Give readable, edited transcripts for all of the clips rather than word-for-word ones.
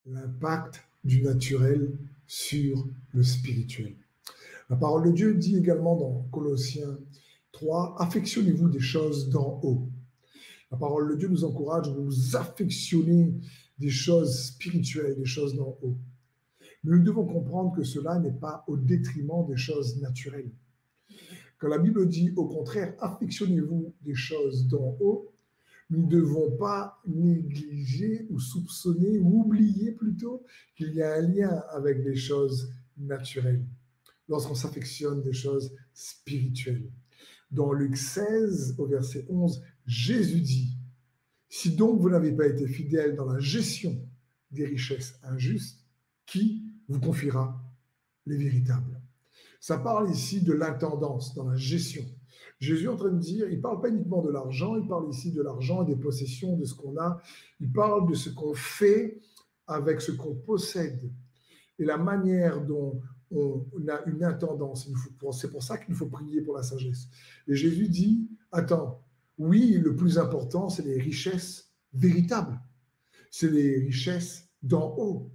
l'impact du naturel sur le spirituel. La parole de Dieu dit également dans Colossiens 3, affectionnez-vous des choses d'en haut. La parole de Dieu nous encourage à nous affectionner des choses spirituelles, des choses d'en haut. Mais nous devons comprendre que cela n'est pas au détriment des choses naturelles. Quand la Bible dit au contraire, affectionnez-vous des choses d'en haut, nous ne devons pas négliger ou soupçonner ou oublier plutôt qu'il y a un lien avec les choses naturelles lorsqu'on s'affectionne des choses spirituelles. Dans Luc 16, au verset 11, Jésus dit, si donc vous n'avez pas été fidèle dans la gestion des richesses injustes, qui vous confiera les véritables? Ça parle ici de l'intendance dans la gestion. Jésus est en train de dire, il ne parle pas uniquement de l'argent, il parle ici de l'argent et des possessions, de ce qu'on a. Il parle de ce qu'on fait avec ce qu'on possède et la manière dont on a une intendance. C'est pour ça qu'il nous faut prier pour la sagesse. Et Jésus dit, attends, oui, le plus important, c'est les richesses véritables. C'est les richesses d'en haut.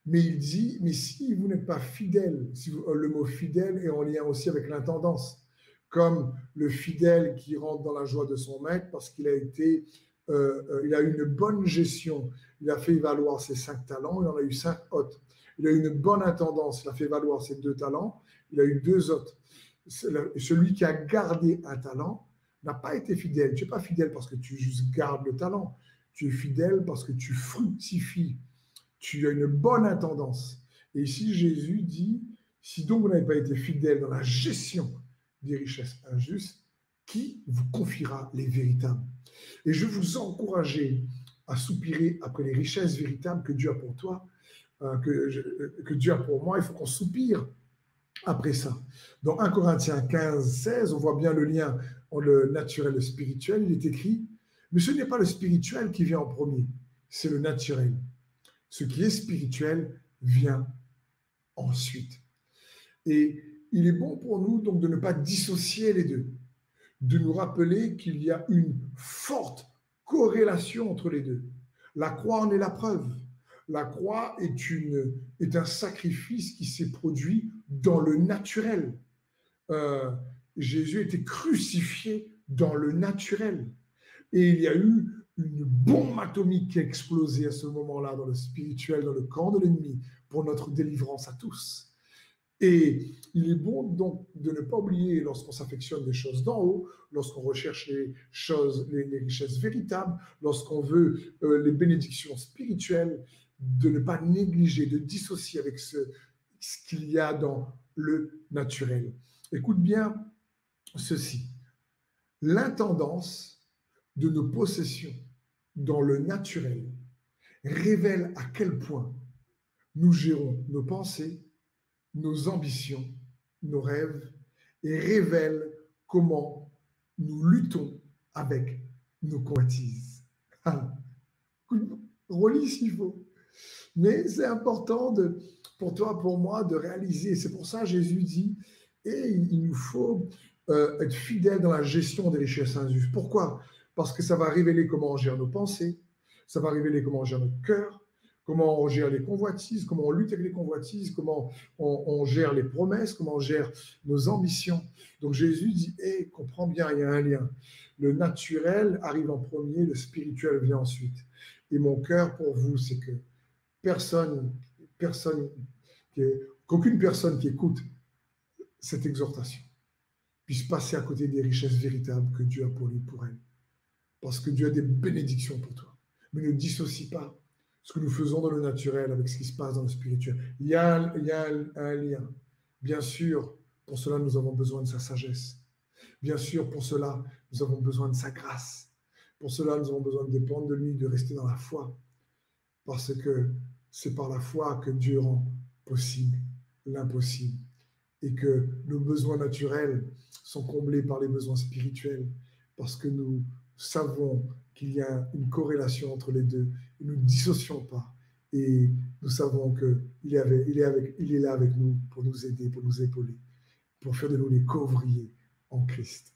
Mais il dit, mais si vous n'êtes pas fidèle, le mot fidèle est en lien aussi avec l'intendance, comme le fidèle qui rentre dans la joie de son maître parce qu'il a été, il a eu une bonne gestion, il a fait valoir ses 5 talents, il en a eu 5 autres. Il a eu une bonne intendance, il a fait valoir ses 2 talents, il a eu 2 autres. Celui qui a gardé un talent n'a pas été fidèle. Tu n'es pas fidèle parce que tu juste gardes le talent, tu es fidèle parce que tu fructifies. Tu as une bonne intendance. Et ici, Jésus dit, si donc vous n'avez pas été fidèle dans la gestion des richesses injustes, qui vous confiera les véritables? Et je vous encourage à soupirer après les richesses véritables que Dieu a pour toi, que Dieu a pour moi. Il faut qu'on soupire après ça. Dans 1 Corinthiens 15, 16, on voit bien le lien entre le naturel et le spirituel. Il est écrit, mais ce n'est pas le spirituel qui vient en premier, c'est le naturel. Ce qui est spirituel vient ensuite. Et il est bon pour nous donc de ne pas dissocier les deux, de nous rappeler qu'il y a une forte corrélation entre les deux. La croix en est la preuve. La croix est un sacrifice qui s'est produit dans le naturel. Jésus était crucifié dans le naturel. Et il y a eu une bombe atomique qui a explosé à ce moment-là dans le spirituel, dans le camp de l'ennemi, pour notre délivrance à tous. Et il est bon donc de ne pas oublier, lorsqu'on s'affectionne des choses d'en haut, lorsqu'on recherche les choses, les richesses véritables, lorsqu'on veut les bénédictions spirituelles, de ne pas négliger, de dissocier avec ce qu'il y a dans le naturel. Écoute bien ceci. L'intendance de nos possessions dans le naturel révèle à quel point nous gérons nos pensées, nos ambitions, nos rêves, et révèle comment nous luttons avec nos convoitises. Relis s'il faut. Mais c'est important pour toi, pour moi, de réaliser. C'est pour ça que Jésus dit, et il nous faut être fidèle dans la gestion des richesses injustes. Pourquoi? Parce que ça va révéler comment on gère nos pensées, ça va révéler comment on gère notre cœur, comment on gère les convoitises, comment on lutte avec les convoitises, comment on gère les promesses, comment on gère nos ambitions. Donc Jésus dit, comprends bien, il y a un lien. Le naturel arrive en premier, le spirituel vient ensuite. Et mon cœur pour vous, c'est que qu'aucune personne qui écoute cette exhortation puisse passer à côté des richesses véritables que Dieu a pour lui, pour elle. Parce que Dieu a des bénédictions pour toi. Mais ne dissocie pas ce que nous faisons dans le naturel avec ce qui se passe dans le spirituel. Il y a un lien. Bien sûr, pour cela, nous avons besoin de sa sagesse. Bien sûr, pour cela, nous avons besoin de sa grâce. Pour cela, nous avons besoin de dépendre de lui, de rester dans la foi. Parce que c'est par la foi que Dieu rend possible l'impossible. Et que nos besoins naturels sont comblés par les besoins spirituels. Parce que nous savons qu'il y a une corrélation entre les deux. Et nous ne dissocions pas. Et nous savons qu'il est là avec nous pour nous aider, pour nous épauler, pour faire de nous les co-ouvriers en Christ.